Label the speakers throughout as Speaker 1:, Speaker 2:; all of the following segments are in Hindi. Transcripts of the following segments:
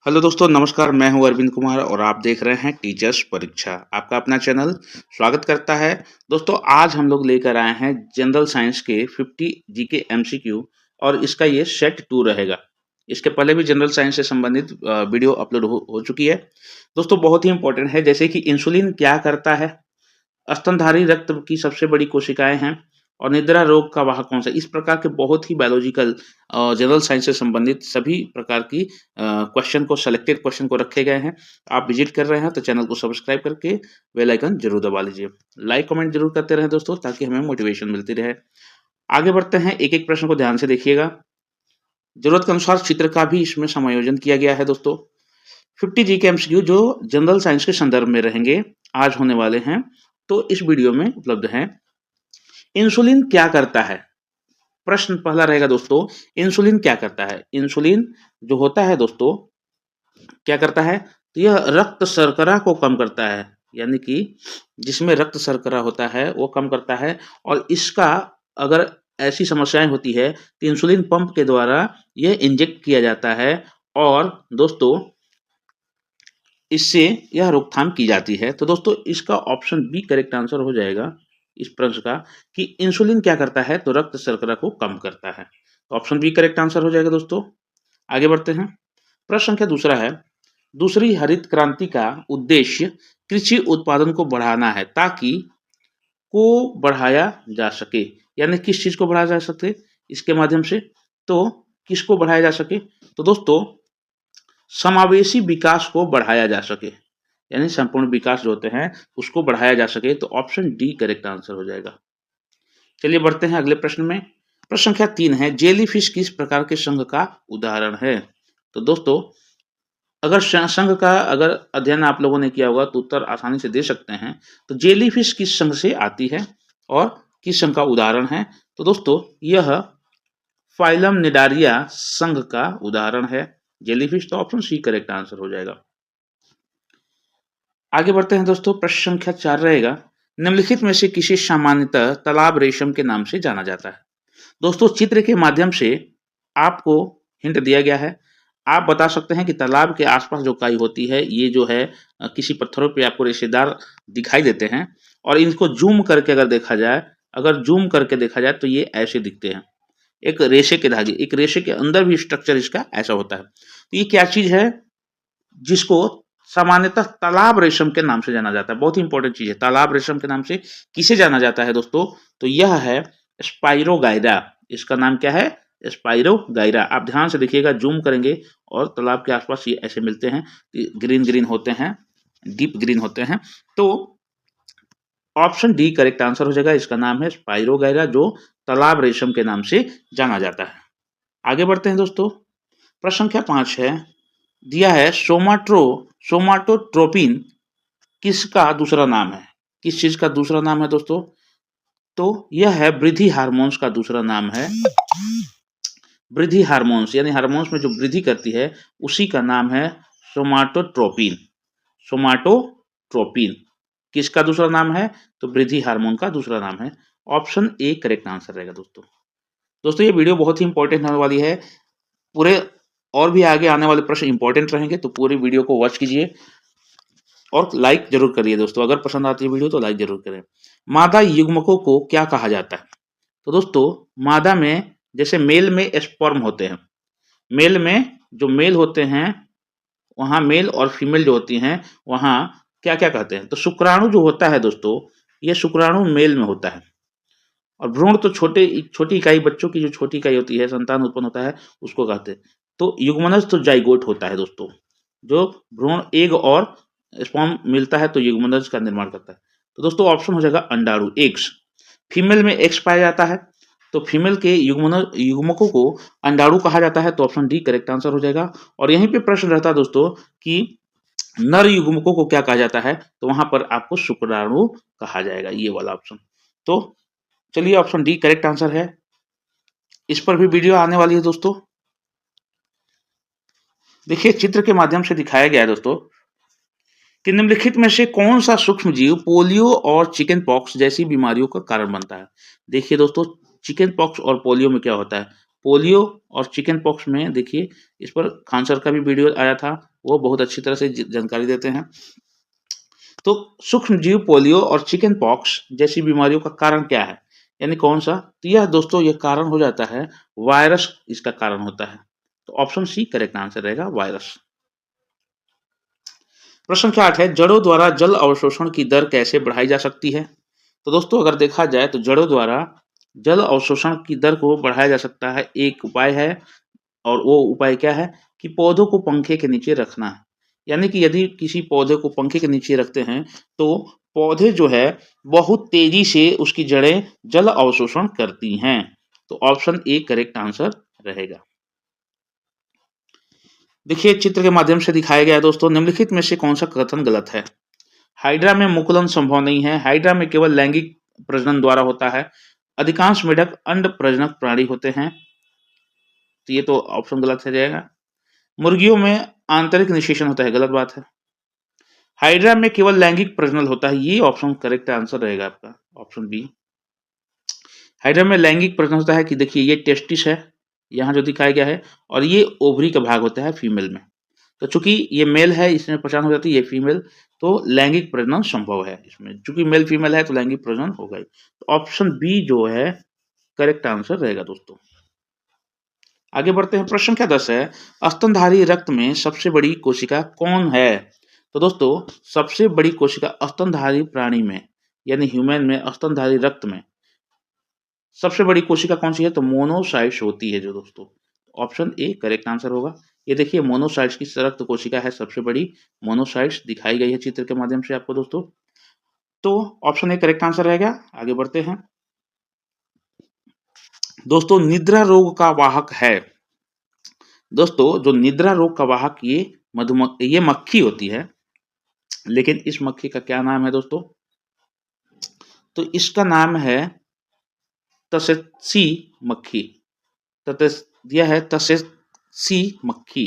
Speaker 1: हेलो दोस्तों, नमस्कार। मैं हूं अरविंद कुमार और आप देख रहे हैं टीचर्स परीक्षा। आपका अपना चैनल स्वागत करता है। दोस्तों, आज हम लोग लेकर आए हैं जनरल साइंस के 50 जीके एमसीक्यू और इसका ये सेट 2 रहेगा। इसके पहले भी जनरल साइंस से संबंधित वीडियो अपलोड हो चुकी है। दोस्तों, बहुत ही इंपॉर्टेंट है, जैसे कि इंसुलिन क्या करता है, स्तनधारी रक्त की सबसे बड़ी कोशिकाएं हैं और निद्रा रोग का वाहक कौन सा। इस प्रकार के बहुत ही बायोलॉजिकल जनरल साइंस से संबंधित सभी प्रकार की क्वेश्चन को, सिलेक्टेड क्वेश्चन को रखे गए हैं। आप विजिट कर रहे हैं तो चैनल को सब्सक्राइब करके बेल आइकन जरूर दबा लीजिए। लाइक कमेंट जरूर करते रहें दोस्तों, ताकि हमें मोटिवेशन मिलती रहे। आगे बढ़ते हैं, एक एक प्रश्न को ध्यान से देखिएगा। जरूरत के अनुसार चित्र का भी इसमें समायोजन किया गया है दोस्तों। 50 जी के एमसीक्यू जो जनरल साइंस के संदर्भ में रहेंगे, आज होने वाले हैं, तो इस वीडियो में उपलब्ध हैं। इंसुलिन क्या करता है? प्रश्न पहला रहेगा दोस्तों, इंसुलिन क्या करता है? इंसुलिन जो होता है दोस्तों, क्या करता है? तो यह रक्त शर्करा को कम करता है, यानी कि जिसमें रक्त शर्करा होता है वो कम करता है। और इसका अगर ऐसी समस्याएं होती है तो इंसुलिन पंप के द्वारा यह इंजेक्ट किया जाता है और दोस्तों इससे यह रोकथाम की जाती है। तो दोस्तों इसका ऑप्शन बी करेक्ट आंसर हो जाएगा इस प्रश्न का, कि इंसुलिन क्या करता है? तो रक्त शर्करा को कम करता है। तो ऑप्शन बी करेक्ट आंसर हो जाएगा दोस्तों। आगे बढ़ते हैं, प्रश्न संख्या दूसरा है, दूसरी हरित क्रांति का उद्देश्य कृषि उत्पादन को बढ़ाना है, ताकि को बढ़ाया जा सके। यानी किस चीज को बढ़ाया जा सके इसके माध्यम से? तो किसको बढ़ाया जा सके? तो दोस्तों समावेशी विकास को बढ़ाया जा सके, यानी संपूर्ण विकास जो होते हैं उसको बढ़ाया जा सके। तो ऑप्शन डी करेक्ट आंसर हो जाएगा। चलिए बढ़ते हैं अगले प्रश्न में। प्रश्न संख्या 3 है, जेलीफिश किस प्रकार के संघ का उदाहरण है? तो दोस्तों अगर संघ का अगर अध्ययन आप लोगों ने किया होगा तो उत्तर आसानी से दे सकते हैं। तो जेलीफिश किस संघ से आती है और किस संघ का उदाहरण है? तो दोस्तों यह फाइलम निडारिया संघ का उदाहरण है जेलीफिश। तो ऑप्शन सी करेक्ट आंसर हो जाएगा। आगे बढ़ते हैं दोस्तों, प्रश्न संख्या 4 रहेगा, निम्नलिखित में से किसे सामान्यतः तालाब रेशम के नाम से जाना जाता है? दोस्तों चित्र के माध्यम से आपको हिंट दिया गया है। आप बता सकते हैं कि तालाब के आसपास जो काई होती है, ये जो है किसी पत्थरों पे आपको रेशेदार दिखाई देते हैं और इनको जूम करके अगर देखा जाए, तो ये ऐसे दिखते हैं। एक रेशे के धागे, एक रेशे के अंदर भी स्ट्रक्चर इसका ऐसा होता है। तो ये क्या चीज है जिसको सामान्यतः तालाब रेशम के नाम से जाना जाता है? बहुत ही इंपॉर्टेंट चीज है। तालाब रेशम के नाम से किसे जाना जाता है दोस्तों? तो यह है स्पाइरोगाइरा। इसका नाम क्या है? स्पाइरोगाइरा। आप ध्यान से देखिएगा, जूम करेंगे और तालाब के आसपास ये ऐसे मिलते हैं, ग्रीन ग्रीन होते हैं, डीप ग्रीन होते हैं। तो ऑप्शन डी करेक्ट आंसर हो जाएगा। इसका नाम है स्पाइरोगाइरा, जो तालाब रेशम के नाम से जाना जाता है। आगे बढ़ते हैं दोस्तों, प्रश्न संख्या 5 है, दिया है सोमाटोट्रोपिन किसका दूसरा नाम है? किस चीज का दूसरा नाम है दोस्तों? तो यह है वृद्धि हार्मोन्स का दूसरा नाम है। वृद्धि हार्मोन्स यानी हार्मोन्स में जो वृद्धि करती है उसी का नाम है सोमाटोट्रोपिन। सोमाटोट्रोपिन किसका दूसरा नाम है? तो वृद्धि हार्मोन का दूसरा नाम है। ऑप्शन ए करेक्ट आंसर रहेगा दोस्तों। दोस्तों ये वीडियो बहुत ही इंपॉर्टेंट होने वाली है। पूरे और भी आगे आने वाले प्रश्न इंपॉर्टेंट रहेंगे, तो पूरी वीडियो को वॉच कीजिए और लाइक जरूर करिए दोस्तों। अगर पसंद आती है वीडियो तो लाइक जरूर करें। मादा युग्मकों को क्या कहा जाता है? तो दोस्तों मादा में जैसे मेल में स्पर्म होते हैं, मेल में जो मेल होते हैं वहां मेल और फीमेल जो होती हैं वहां क्या क्या कहते हैं? तो शुक्राणु जो होता है दोस्तों, ये शुक्राणु मेल में होता है और भ्रूण तो छोटी इकाई, बच्चों की जो छोटी इकाई होती है, संतान उत्पन्न होता है, उसको कहते हैं। तो युग्मनज तो जाइगोट होता है दोस्तों, जो भ्रूण एग और स्पर्म मिलता है तो युग्मनज का निर्माण करता है। तो दोस्तों ऑप्शन हो जाएगा अंडाणु, एग्स। फीमेल में एक्स पाया जाता है, तो फीमेल के युग्मकों को अंडाणु कहा जाता है। तो ऑप्शन डी करेक्ट आंसर हो जाएगा। और यहीं पे प्रश्न रहता है दोस्तों कि नर युग्मकों को क्या कहा जाता है? तो वहां पर आपको शुक्राणु कहा जाएगा, ये वाला ऑप्शन। तो चलिए ऑप्शन डी करेक्ट आंसर है। इस पर भी वीडियो आने वाली है दोस्तों। देखिए चित्र के माध्यम से दिखाया गया है दोस्तों कि निम्नलिखित में से कौन सा सूक्ष्म जीव पोलियो और चिकन पॉक्स जैसी बीमारियों का कारण बनता है? देखिए दोस्तों चिकन पॉक्स और पोलियो में क्या होता है? पोलियो और चिकन पॉक्स में देखिए, इस पर खान सर का भी वीडियो आया था, वो बहुत अच्छी तरह से जानकारी देते हैं। तो सूक्ष्मजीव पोलियो और चिकन पॉक्स जैसी बीमारियों का कारण क्या है, यानी कौन सा? तो यह दोस्तों ये कारण हो जाता है वायरस, इसका कारण होता है। तो ऑप्शन सी करेक्ट आंसर रहेगा, वायरस। प्रश्न संख्या 8 है, जड़ों द्वारा जल अवशोषण की दर कैसे बढ़ाई जा सकती है? तो दोस्तों अगर देखा जाए तो जड़ों द्वारा जल अवशोषण की दर को बढ़ाया जा सकता है। एक उपाय है, और वो उपाय क्या है कि पौधों को पंखे के नीचे रखना है। यानी कि यदि किसी पौधे को पंखे के नीचे रखते हैं तो पौधे जो है बहुत तेजी से उसकी जड़ें जल अवशोषण करती हैं। तो ऑप्शन ए करेक्ट आंसर रहेगा। देखिए चित्र के माध्यम से दिखाया गया है दोस्तों, निम्नलिखित में से कौन सा कथन गलत है? हाइड्रा में मुकुलन संभव नहीं है। हाइड्रा में केवल लैंगिक प्रजनन द्वारा होता है। अधिकांश मेढक अंड प्रजनक प्राणी होते हैं। तो ये तो ऑप्शन गलत हो जाएगा। मुर्गियों में आंतरिक निषेचन होता है, गलत बात है। हाइड्रा में केवल लैंगिक प्रजनन होता है, ये ऑप्शन करेक्ट आंसर रहेगा आपका, ऑप्शन बी। हाइड्रा में लैंगिक प्रजनन होता है कि देखिए ये टेस्टिस है, यहाँ जो दिखाया गया है, और ये ओवरी का भाग होता है फीमेल में। तो चूंकि ये मेल है, इसमें पहचान हो जाती है, ये फीमेल, तो लैंगिक प्रजनन संभव है इसमें। चूंकि मेल फीमेल है तो लैंगिक प्रजनन होगा ही। तो ऑप्शन बी जो है करेक्ट आंसर रहेगा दोस्तों। आगे बढ़ते हैं, प्रश्न संख्या 10 है, स्तनधारी रक्त में सबसे बड़ी कोशिका कौन है? तो दोस्तों सबसे बड़ी कोशिका स्तनधारी प्राणी में यानी ह्यूमन में स्तनधारी रक्त में सबसे बड़ी कोशिका कौन सी है? तो मोनोसाइट्स होती है जो दोस्तों। ऑप्शन ए करेक्ट आंसर होगा। ये देखिए मोनोसाइट्स की रक्त कोशिका है सबसे बड़ी, मोनोसाइट्स दिखाई गई है चित्र के माध्यम से आपको दोस्तों। तो ऑप्शन ए करेक्ट आंसर रहेगा। आगे बढ़ते हैं दोस्तों, निद्रा रोग का वाहक है। दोस्तों जो निद्रा रोग का वाहक ये मक्खी होती है, लेकिन इस मक्खी का क्या नाम है दोस्तों? तो इसका नाम है तसेसी मक्खी। दिया है तसेसी मक्खी,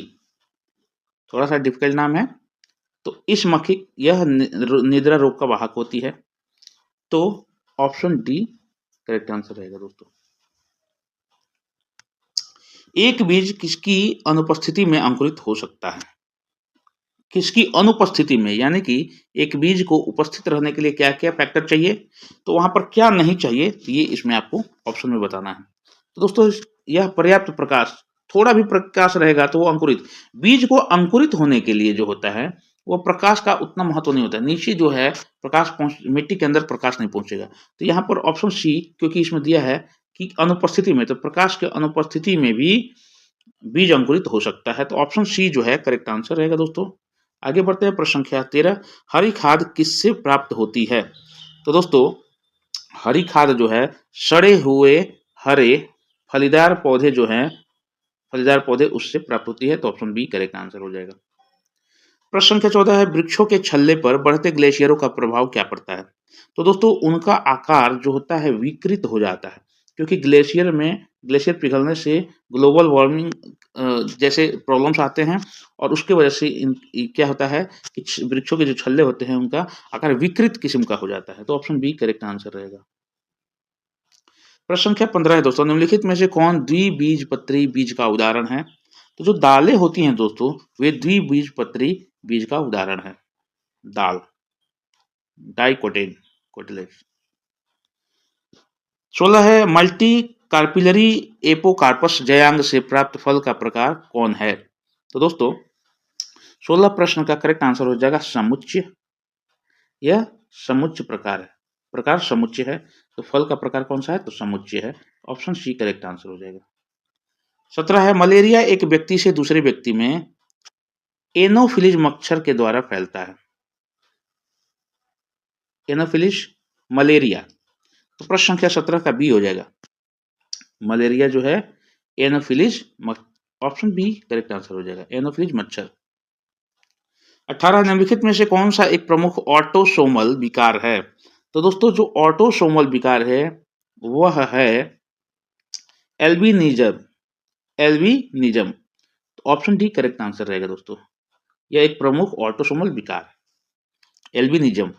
Speaker 1: थोड़ा सा डिफिकल्ट नाम है। तो इस मक्खी यह निद्रा रोग का वाहक होती है। तो ऑप्शन डी करेक्ट आंसर रहेगा दोस्तों। एक बीज किसकी अनुपस्थिति में अंकुरित हो सकता है? किसकी अनुपस्थिति में, यानी कि एक बीज को उपस्थित रहने के लिए क्या क्या फैक्टर चाहिए, तो वहां पर क्या नहीं चाहिए, तो ये इसमें आपको ऑप्शन में बताना है। तो दोस्तों यह पर्याप्त प्रकाश, थोड़ा भी प्रकाश रहेगा तो वो अंकुरित, बीज को अंकुरित होने के लिए जो होता है वो प्रकाश का उतना महत्व नहीं होता है। नीचे जो है प्रकाश मिट्टी के अंदर प्रकाश नहीं पहुंचेगा। तो यहाँ पर ऑप्शन सी, क्योंकि इसमें दिया है कि अनुपस्थिति में, तो प्रकाश के अनुपस्थिति में भी बीज अंकुरित हो सकता है। तो ऑप्शन सी जो है करेक्ट आंसर रहेगा दोस्तों। आगे बढ़ते हैं, प्रश्न संख्या 13, हरी खाद किससे प्राप्त होती है? तो दोस्तों हरी खाद जो है सड़े हुए हरे फलीदार पौधे जो हैं, फलीदार पौधे उससे प्राप्त होती है। तो ऑप्शन बी करेक्ट आंसर हो जाएगा। प्रश्न संख्या 14 है, वृक्षों के छल्ले पर बढ़ते ग्लेशियरों का प्रभाव क्या पड़ता है? तो दोस्तों उनका आकार जो होता है विकृत हो जाता है, क्योंकि ग्लेशियर पिघलने से ग्लोबल वार्मिंग जैसे प्रॉब्लम्स आते हैं, और उसके वजह से क्या होता है कि वृक्षों के जो छल्ले होते हैं उनका आकार विकृत किस्म का हो जाता है। तो ऑप्शन बी करेक्ट आंसर रहेगा। प्रश्न संख्या 15 है दोस्तों, निम्नलिखित में से कौन द्विबीजपत्री बीज का उदाहरण है? तो जो दालें होती हैं दोस्तों वे द्विबीजपत्री बीज का उदाहरण है। दाल, डाइकोटिन कोटिलेज। 16 है, मल्टी कार्पिलरी एपोकार्पस जयांग से प्राप्त फल का प्रकार कौन है? तो दोस्तों 16 प्रश्न का करेक्ट आंसर हो जाएगा समुच्चय। यह समुच्चय प्रकार है, प्रकार समुच्चय है। तो फल का प्रकार कौन सा है? तो समुच्चय है। ऑप्शन सी करेक्ट आंसर हो जाएगा। 17 है, मलेरिया एक व्यक्ति से दूसरे व्यक्ति में एनोफिलीज मच्छर के द्वारा फैलता है। एनोफिलीज मलेरिया, तो प्रश्न संख्या 17 का बी हो जाएगा। मलेरिया जो है anopheles, option B correct answer हो जाएगा, एनोफिलीज मच्छर। 18 निम्नलिखित में से कौन सा एक प्रमुख ऑटोसोमल विकार है? तो दोस्तों जो ऑटोसोमल विकार है वह है एल्बिनिज्म। एल्बिनिज्म, तो ऑप्शन डी करेक्ट आंसर रहेगा दोस्तों। यह एक प्रमुख ऑटोसोमल विकार है, एल्बिनिज्म।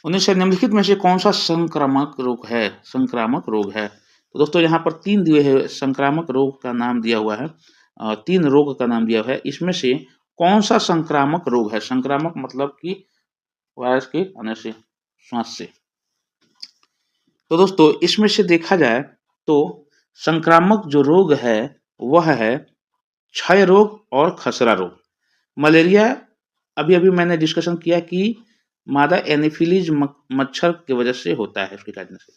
Speaker 1: 19 निम्नलिखित में से कौन सा संक्रामक रोग है? संक्रामक रोग है, तो दोस्तों यहाँ पर 3 दिए हैं संक्रामक रोग का नाम दिया हुआ है। 3 रोग का नाम दिया हुआ है, इसमें से कौन सा संक्रामक रोग है? संक्रामक मतलब कि वायरस के आने से, श्वास से। तो दोस्तों इसमें से देखा जाए तो संक्रामक जो रोग है वह है क्षय रोग और खसरा रोग। मलेरिया अभी-अभी मैंने डिस्कशन किया कि मादा एनोफिलीज मच्छर की वजह से होता है, उसके काटने से।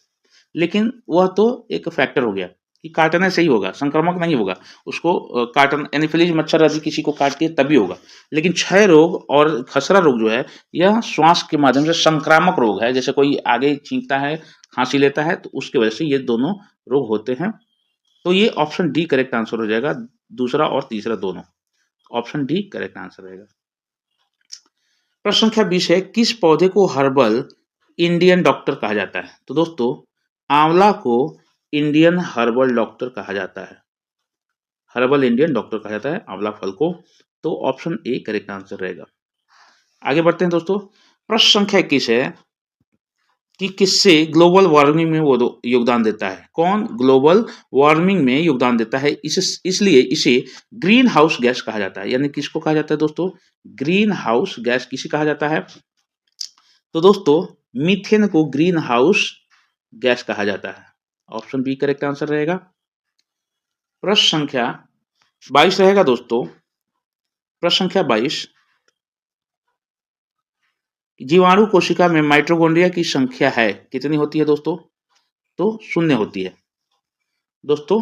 Speaker 1: लेकिन वह तो एक फैक्टर हो गया कि काटने से ही होगा, संक्रामक नहीं होगा। उसको काटन एनोफिलीज मच्छर यदि किसी को काटती है तभी होगा। लेकिन क्षय रोग और खसरा रोग जो है, यह श्वास के माध्यम से संक्रामक रोग है। जैसे कोई आगे छींकता है, खांसी लेता है, तो उसकी वजह से ये दोनों रोग होते हैं। तो ये ऑप्शन डी करेक्ट आंसर हो जाएगा, दूसरा और तीसरा दोनों। ऑप्शन डी करेक्ट आंसर रहेगा। प्रश्न संख्या 20 है, किस पौधे को हर्बल इंडियन डॉक्टर कहा जाता है? तो दोस्तों आंवला को इंडियन हर्बल डॉक्टर कहा जाता है। हर्बल इंडियन डॉक्टर कहा जाता है आंवला फल को। तो ऑप्शन ए करेक्ट आंसर रहेगा। आगे बढ़ते हैं दोस्तों। प्रश्न संख्या 21 है कि किससे ग्लोबल वार्मिंग में वो योगदान देता है? कौन ग्लोबल वार्मिंग में योगदान देता है? इसलिए इसे ग्रीन हाउस गैस कहा जाता है। यानी किसको कहा जाता है दोस्तों? ग्रीन हाउस गैस किसे कहा जाता है? तो दोस्तों मीथेन को ग्रीन हाउस गैस कहा जाता है। ऑप्शन बी करेक्ट आंसर रहेगा। प्रश्न संख्या 22 रहेगा दोस्तों। प्रश्न संख्या 22, जीवाणु कोशिका में माइटोकॉन्ड्रिया की संख्या है कितनी होती है दोस्तों? तो 0 होती है दोस्तों,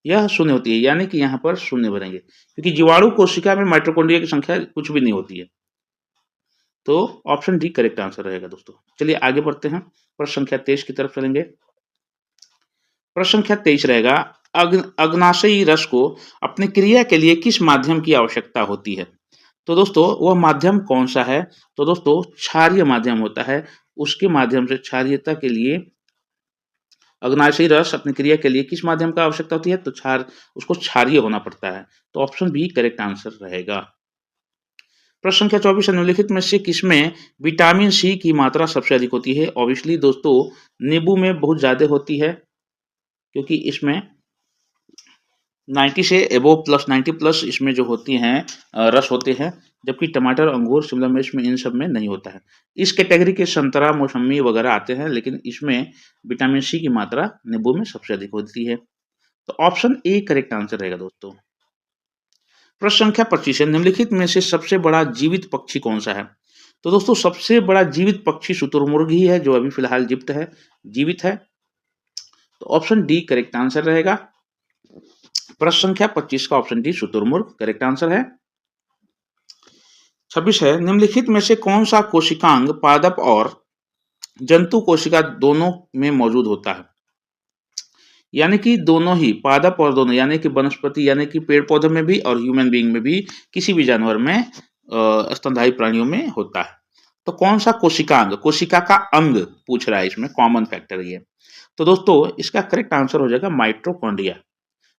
Speaker 1: यह 0 होती है, यानी कि यहाँ पर 0 बनेंगे क्योंकि जीवाणु कोशिका में माइटोकॉन्ड्रिया की संख्या कुछ भी नहीं होती है। तो ऑप्शन डी करेक्ट आंसर रहेगा दोस्तों। चलिए आगे बढ़ते हैं, प्रश्न संख्या 23 की तरफ चलेंगे। प्रश्न संख्या 23 रहेगा, अग्नाशयी रस को अपनी क्रिया के लिए किस माध्यम की आवश्यकता होती है? तो दोस्तों वह माध्यम कौन सा है? तो दोस्तों क्षारीय माध्यम होता है। उसके माध्यम से क्षारीयता के लिए अग्नाशयी रस अपनी क्रिया के लिए किस माध्यम का आवश्यकता होती है? तो उसको क्षारीय होना पड़ता है। तो ऑप्शन बी करेक्ट आंसर रहेगा। प्रश्न संख्या 24, निम्नलिखित में से किसमें विटामिन सी की मात्रा सबसे अधिक होती है? ऑब्वियसली दोस्तों नींबू में बहुत ज्यादा होती है क्योंकि इसमें 90 से एबोव प्लस 90 प्लस इसमें जो होती हैं रस होते हैं, जबकि टमाटर, अंगूर, शिमला मिर्च में इन सब में नहीं होता है। इस कैटेगरी के संतरा, मौसम्मी वगैरह आते हैं, लेकिन इसमें विटामिन सी की मात्रा नींबू में सबसे अधिक होती है। तो ऑप्शन ए करेक्ट आंसर रहेगा दोस्तों। प्रश्न संख्या 25 है, निम्नलिखित में से सबसे बड़ा जीवित पक्षी कौन सा है? तो दोस्तों सबसे बड़ा जीवित पक्षी शुतुरमुर्ग ही है, जो अभी फिलहाल जीवित है। तो ऑप्शन डी करेक्ट आंसर रहेगा। प्रश्न संख्या 25 का ऑप्शन डी शुतुरमुर्ग करेक्ट आंसर है। 26 है, निम्नलिखित में से कौन सा कोशिकांग पादप और जंतु कोशिका दोनों में मौजूद होता है? यानी कि दोनों ही पादप और दोनों, यानी कि वनस्पति यानी कि पेड़ पौधे में भी और ह्यूमन बीइंग में भी, किसी भी जानवर में, स्तनधारी प्राणियों में होता है। तो कौन सा कोशिकांग, कोशिका का अंग पूछ रहा है, इसमें कॉमन फैक्टर ये। तो दोस्तों इसका करेक्ट आंसर हो जाएगा माइटोकॉन्ड्रिया।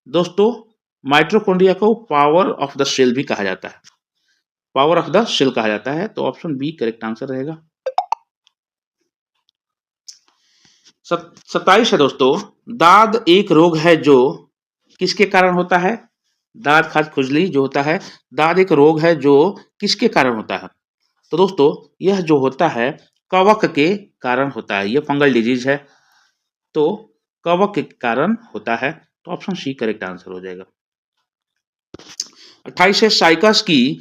Speaker 1: दोस्तों माइटोकॉन्ड्रिया को पावर ऑफ द सेल भी कहा जाता है, पावर ऑफ द सेल कहा जाता है। तो ऑप्शन बी करेक्ट आंसर रहेगा। 27 है दोस्तों, दाद एक रोग है जो किसके कारण होता है? दाद खाज खुजली जो होता है, दाद एक रोग है जो किसके कारण होता है? तो दोस्तों यह जो होता है कवक के कारण होता है, यह फंगल डिजीज है, तो कवक के कारण होता है। तो ऑप्शन सी करेक्ट आंसर हो जाएगा। 28 है, साइकस की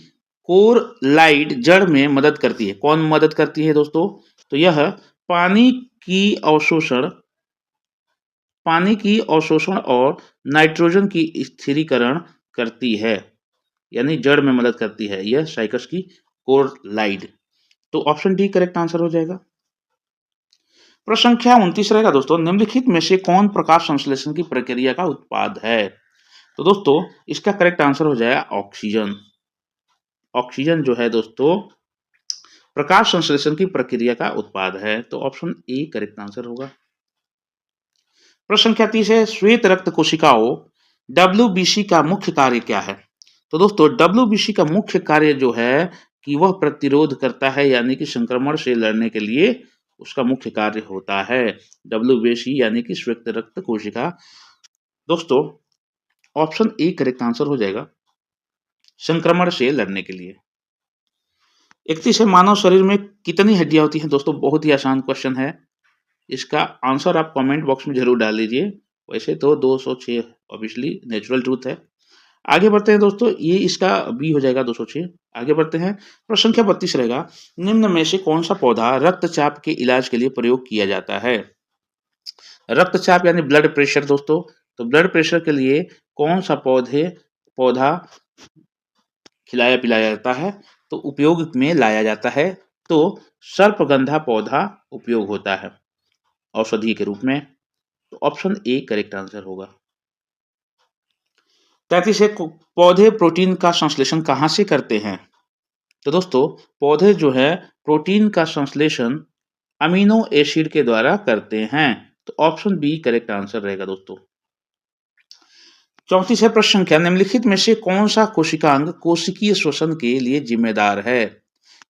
Speaker 1: कोर लाइट जड़ में मदद करती है। कौन मदद करती है दोस्तों? तो यह पानी की अवशोषण और नाइट्रोजन की स्थिरीकरण करती है, यानी जड़ में मदद करती है यह साइकस की कोर लाइट। तो ऑप्शन डी करेक्ट आंसर हो जाएगा। प्रश्न संख्या 29 रहेगा दोस्तों, निम्नलिखित में से कौन प्रकाश संश्लेषण की प्रक्रिया का उत्पाद है? तो दोस्तों इसका करेक्ट आंसर हो जाएगा ऑक्सीजन। ऑक्सीजन जो है दोस्तों प्रकाश संश्लेषण की प्रक्रिया का उत्पाद है। तो ऑप्शन ए करेक्ट आंसर होगा। प्रश्न संख्या 30 है, श्वेत रक्त कोशिकाओं WBC का मुख्य कार्य क्या है? तो दोस्तों WBC का मुख्य कार्य जो है कि वह प्रतिरोध करता है, यानी कि संक्रमण से लड़ने के लिए उसका मुख्य कार्य होता है WBC, यानी कि श्वेत रक्त कोशिका। दोस्तों ऑप्शन ए करेक्ट आंसर हो जाएगा, संक्रमण से लड़ने के लिए। 31 है, मानव शरीर में कितनी हड्डियां होती हैं? दोस्तों बहुत ही आसान क्वेश्चन है, इसका आंसर आप कमेंट बॉक्स में जरूर डाल दीजिए। वैसे तो 206 ऑब्वियसली नेचुरल ट्रूथ है। आगे बढ़ते हैं दोस्तों, ये इसका बी हो जाएगा 206। आगे बढ़ते हैं, प्रश्न संख्या 32 रहेगा, निम्न में से कौन सा पौधा रक्तचाप के इलाज के लिए प्रयोग किया जाता है? रक्तचाप यानी ब्लड प्रेशर दोस्तों, तो ब्लड प्रेशर के लिए कौन सा पौधा खिलाया पिलाया जाता है, तो उपयोग में लाया जाता है, तो सर्पगंधा पौधा उपयोग होता है औषधि के रूप में। तो ऑप्शन ए करेक्ट आंसर होगा। 33 है, पौधे प्रोटीन का संश्लेषण कहाँ से करते हैं? तो दोस्तों पौधे जो है प्रोटीन का संश्लेषण अमीनो एसिड के द्वारा करते हैं, तो ऑप्शन बी करेक्ट आंसर रहेगा दोस्तों। 34 है, प्रश्न संख्या, निम्नलिखित में से कौन सा कोशिकांग कोशिकीय श्वसन के लिए जिम्मेदार है?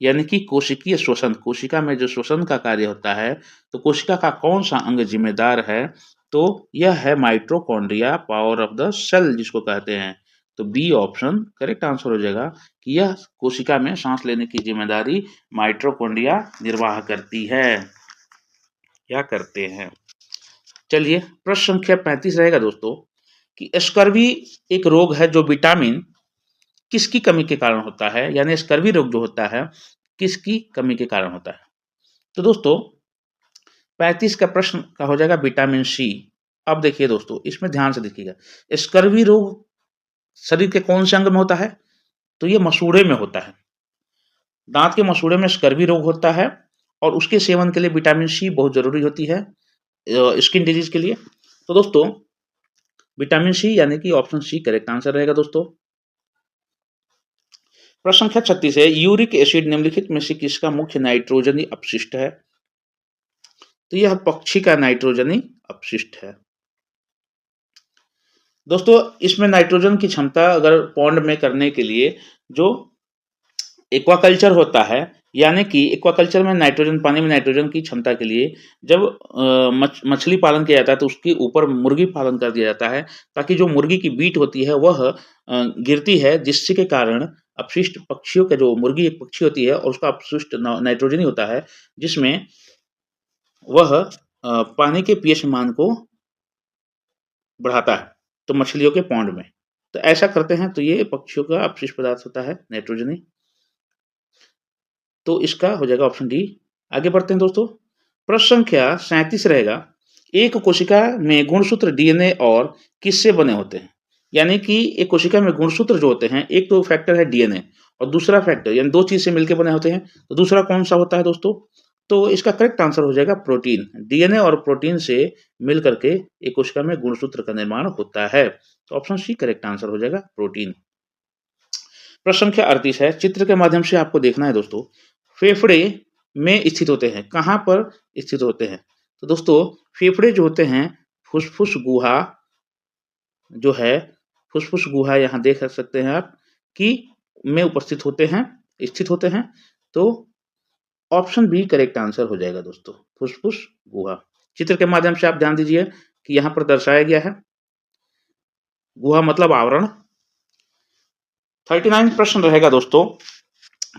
Speaker 1: यानी कि कोशिकीय श्वसन, कोशिका में जो श्वसन का कार्य होता है, तो कोशिका का कौन सा अंग जिम्मेदार है? तो यह है mitochondria, power of the cell जिसको कहते हैं। तो बी ऑप्शन करेक्ट आंसर हो जाएगा कि यह कोशिका में सांस लेने की जिम्मेदारी माइटोकॉन्ड्रिया निर्वाह करती है, क्या करते हैं। चलिए प्रश्न संख्या 35 रहेगा दोस्तों कि स्कर्वी एक रोग है जो विटामिन किसकी कमी के कारण होता है? यानी स्कर्वी रोग जो होता है किसकी कमी के कारण होता है? तो दोस्तों 35 का प्रश्न का हो जाएगा विटामिन सी। अब देखिए दोस्तों, इसमें ध्यान से देखिएगा, स्कर्वी रोग शरीर के कौन से अंग में होता है? तो ये मसूड़े में होता है, दांत के मसूड़े में स्कर्वी रोग होता है, और उसके सेवन के लिए विटामिन सी बहुत जरूरी होती है स्किन डिजीज के लिए। तो दोस्तों विटामिन सी यानी कि ऑप्शन सी करेक्ट आंसर रहेगा दोस्तों। प्रश्न संख्या 36 है, यूरिक एसिड निम्नलिखित में से किसका मुख्य नाइट्रोजनी अपशिष्ट है? तो यह पक्षी का नाइट्रोजनी अपशिष्ट है दोस्तों। इसमें नाइट्रोजन की क्षमता अगर पॉन्ड में करने के लिए जो एक्वाकल्चर होता है, यानी कि एक्वाकल्चर में नाइट्रोजन, पानी में नाइट्रोजन की क्षमता के लिए जब मछली पालन किया जाता है तो उसके ऊपर मुर्गी पालन कर दिया जाता है, ताकि जो मुर्गी की बीट होती है वह गिरती है, जिससे के कारण अपशिष्ट पक्षियों का, जो मुर्गी एक पक्षी होती है और उसका अपशिष्ट नाइट्रोजन ही होता है, जिसमें वह पानी के पीएच मान को बढ़ाता है, तो मछलियों के पॉन्ड में तो ऐसा करते हैं, तो ये पक्षियों का अपशिष्ट पदार्थ होता है नाइट्रोजनी। तो इसका हो जाएगा ऑप्शन डी। आगे बढ़ते हैं दोस्तों, प्रश्न संख्या 37 रहेगा, एक कोशिका में गुणसूत्र डीएनए और किससे बने होते हैं? यानी कि एक कोशिका में गुणसूत्र जो होते हैं, एक तो फैक्टर है डीएनए और दूसरा फैक्टर, यानी दो चीज से मिलकर बने होते हैं, तो दूसरा कौन सा होता है दोस्तों? तो इसका करेक्ट आंसर हो जाएगा प्रोटीन। डीएनए और प्रोटीन से मिल करके एक कोशिका में गुणसूत्र का निर्माण होता है, तो ऑप्शन सी करेक्ट आंसर हो जाएगा प्रोटीन। प्रश्न संख्या 38 है, चित्र के माध्यम से आपको देखना है दोस्तों, फेफड़े में स्थित होते हैं, कहाँ पर स्थित होते हैं? तो दोस्तों फेफड़े जो होते हैं, फुसफुस गुहा जो है, फुसफुस गुहा यहाँ देख सकते हैं आप कि में उपस्थित होते हैं, स्थित होते हैं, तो ऑप्शन बी करेक्ट आंसर हो जाएगा दोस्तों, फुसफुस गुहा। चित्र के माध्यम से आप ध्यान दीजिए कि यहाँ पर दर्शाया गया है, गुहा मतलब आवरण। 39 प्रश्न रहेगा दोस्तों,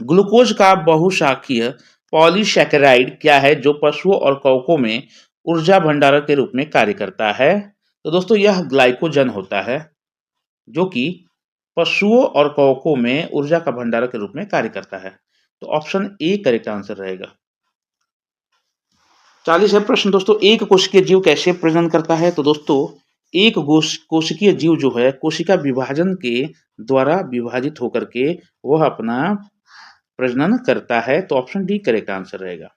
Speaker 1: ग्लूकोज का बहुशाखीय पॉलीसैकेराइड क्या है जो पशुओं और कवकों में ऊर्जा भंडारक के रूप में कार्य करता है? तो दोस्तों यह ग्लाइकोजन होता है, जो कि पशुओं और कवकों में ऊर्जा का भंडारक के रूप में कार्य करता है, तो ऑप्शन ए करेक्ट आंसर रहेगा। 40 है प्रश्न दोस्तों, एक कोशिकीय जीव कैसे प्रजनन करता है? तो दोस्तों एक कोशिकीय जीव जो है, कोशिका विभाजन के द्वारा विभाजित होकर के वह अपना प्रजनन करता है, तो ऑप्शन डी करेक्ट आंसर रहेगा।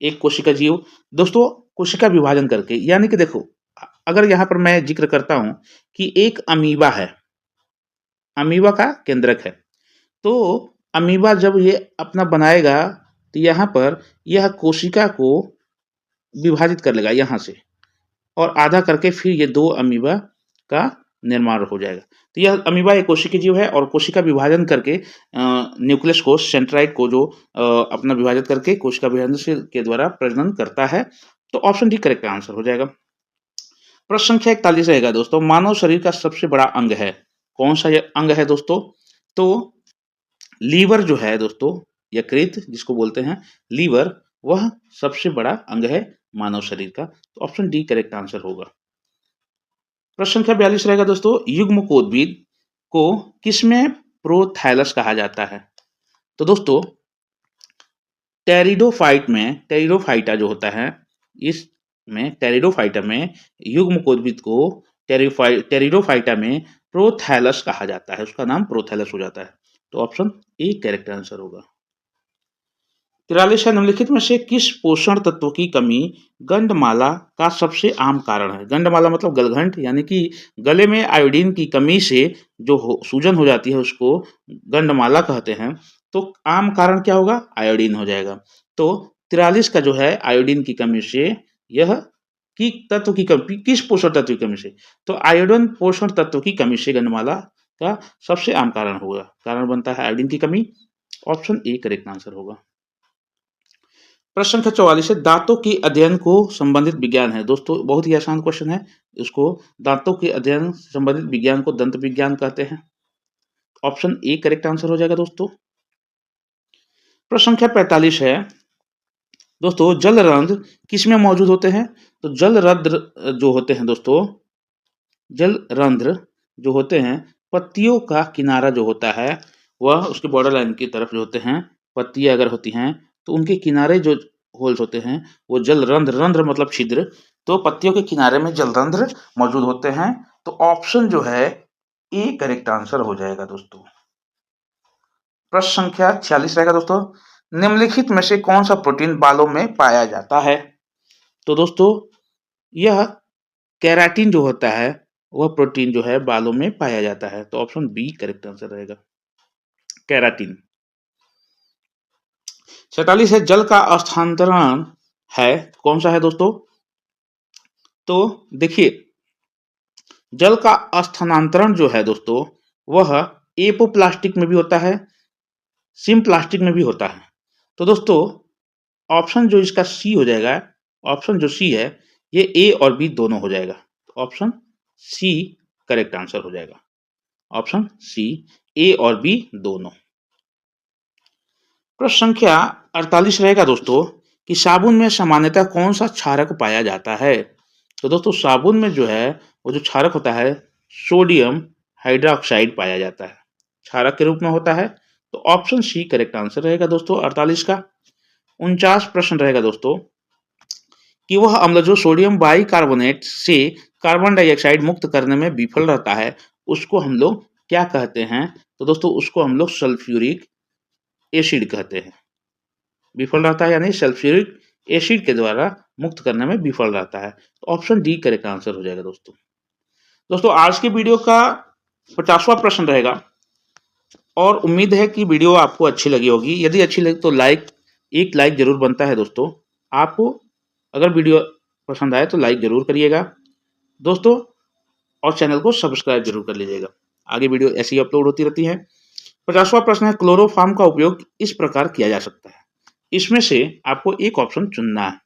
Speaker 1: एक कोशिका जीव दोस्तों कोशिका विभाजन करके, यानी कि देखो अगर यहाँ पर मैं जिक्र करता हूं कि एक अमीबा है, अमीबा का केंद्रक है, तो अमीबा जब ये अपना बनाएगा तो यहाँ पर यह कोशिका को विभाजित कर लेगा यहाँ से, और आधा करके फिर ये दो अमीबा का निर्माण हो जाएगा। तो यह अमीबा एक कोशिकीय जीव है और कोशिका विभाजन करके न्यूक्लियस को, सेंट्राइड को जो अपना विभाजित करके कोशिका विभाजन के द्वारा प्रजनन करता है, तो ऑप्शन डी करेक्ट आंसर हो जाएगा। प्रश्न संख्या 41 रहेगा दोस्तों, मानव शरीर का सबसे बड़ा अंग है, कौन सा ये अंग है दोस्तों? तो लीवर जो है दोस्तों, यकृत जिसको बोलते हैं लीवर, वह सबसे बड़ा अंग है मानव शरीर का। तो ऑप्शन डी करेक्ट आंसर होगा। प्रश्न संख्या 42 रहेगा दोस्तों, युग्मकोद्भिद को किसमें प्रोथैलस कहा जाता है? तो दोस्तों टेरिडोफाइटा जो होता है, इसमें टेरिडोफाइटा में युग्मकोद्भिद को टेरिडोफाइटा में प्रोथैलस कहा जाता है, उसका नाम प्रोथैलस हो जाता है। तो ऑप्शन ए करेक्ट आंसर होगा। 43 है, निम्नलिखित में से किस पोषण तत्व की कमी गंडमाला का सबसे आम कारण है? गंडमाला मतलब गलघंट, यानी कि गले में आयोडीन की कमी से जो सूजन हो जाती है उसको गंडमाला कहते हैं। तो आम कारण क्या होगा? आयोडीन हो जाएगा। तो 43 का जो है आयोडीन की कमी से, यह की तत्व की कमी, किस पोषण तत्व की कमी से? तो आयोडीन पोषण तत्व की कमी से गंडमाला का सबसे आम कारण होगा। कारण बनता है आयोडीन की कमी। ऑप्शन ए करेक्ट आंसर होगा। प्रश्न संख्या 44 है, दांतों के अध्ययन को संबंधित विज्ञान है। दोस्तों बहुत ही आसान क्वेश्चन है, इसको दांतों के अध्ययन से संबंधित विज्ञान को दंत विज्ञान कहते हैं। ऑप्शन ए करेक्ट आंसर हो जाएगा दोस्तों। प्रश्न संख्या 45 है दोस्तों, जल रंध्र किसमें मौजूद होते हैं? तो जल रंध्र जो होते हैं दोस्तों, जल रंध्र जो होते हैं, पत्तियों का किनारा जो होता है, वह उसके बॉर्डर लाइन की तरफ जो होते हैं, पत्तियां अगर होती हैं तो उनके किनारे जो होल्स होते हैं वो जल रंध्र, रंध्र मतलब छिद्र, तो पत्तियों के किनारे में जल रंध्र मौजूद होते हैं। तो ऑप्शन जो है ए करेक्ट आंसर हो जाएगा दोस्तों। प्रश्न संख्या 46 रहेगा दोस्तों, निम्नलिखित में से कौन सा प्रोटीन बालों में पाया जाता है? तो दोस्तों यह केराटिन जो होता है, वह प्रोटीन जो है बालों में पाया जाता है। तो ऑप्शन बी करेक्ट आंसर रहेगा, केराटिन। 47 है, जल का स्थानांतरण है, कौन सा है दोस्तों? तो देखिए, जल का स्थानांतरण जो है दोस्तों, वह एपोप्लास्टिक में भी होता है, सिम्प्लास्टिक में भी होता है। तो दोस्तों ऑप्शन जो इसका सी हो जाएगा, ऑप्शन जो सी है, ये ए और बी दोनों हो जाएगा। तो ऑप्शन सी करेक्ट आंसर हो जाएगा। ऑप्शन सी, ए और बी दोनों। प्रश्न संख्या 48 रहेगा दोस्तों कि साबुन में सामान्यतः कौन सा क्षारक पाया जाता है? तो दोस्तों साबुन में जो है वो जो क्षारक होता है, सोडियम हाइड्रोक्साइड पाया जाता है, क्षारक के रूप में होता है। तो ऑप्शन सी करेक्ट आंसर रहेगा दोस्तों 48 का। 49 प्रश्न रहेगा दोस्तों कि वह अम्ल जो सोडियम बाइकार्बोनेट से कार्बन डाइऑक्साइड मुक्त करने में विफल रहता है, उसको हम लोग क्या कहते हैं? तो दोस्तों उसको हम लोग सल्फ्यूरिक एसिड कहते हैं। विफल रहता है यानी सल्फ्यूरिक एसिड के द्वारा मुक्त करने में विफल रहता है। तो ऑप्शन डी करेक्ट आंसर हो जाएगा दोस्तों। दोस्तों आज की वीडियो का 50वां प्रश्न रहेगा और उम्मीद है कि वीडियो आपको अच्छी लगी होगी। यदि अच्छी लगी तो एक लाइक जरूर बनता है दोस्तों। आपको अगर वीडियो पसंद आए तो लाइक जरूर करिएगा दोस्तों, और चैनल को सब्सक्राइब जरूर कर लीजिएगा। आगे वीडियो ऐसी ही अपलोड होती रहती है। 50वां प्रश्न है, क्लोरोफॉर्म का उपयोग इस प्रकार किया जा सकता है, इसमें से आपको एक ऑप्शन चुनना है।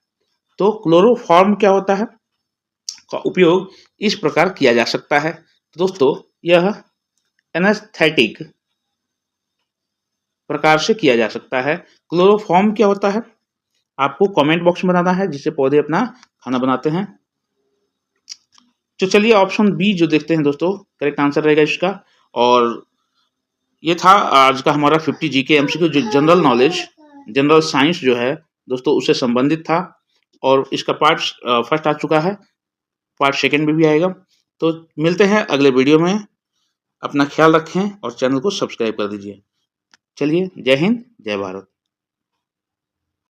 Speaker 1: तो क्लोरोफॉर्म क्या होता है का उपयोग इस प्रकार किया जा सकता है। दोस्तों यह एनेस्थेटिक प्रकार से किया जा सकता है। क्लोरोफॉर्म क्या होता है आपको कमेंट बॉक्स में बताना है, जिससे पौधे अपना खाना बनाते हैं। तो चलिए ऑप्शन बी जो देखते हैं दोस्तों, करेक्ट आंसर रहेगा इसका। और ये था आज का हमारा 50 जीके एमसीक्यू, जो जनरल नॉलेज, जनरल साइंस जो है दोस्तों उससे संबंधित था। और इसका पार्ट फर्स्ट आ चुका है, पार्ट सेकंड में भी आएगा। तो मिलते हैं अगले वीडियो में, अपना ख्याल रखें और चैनल को सब्सक्राइब कर दीजिए। चलिए, जय हिंद, जय भारत।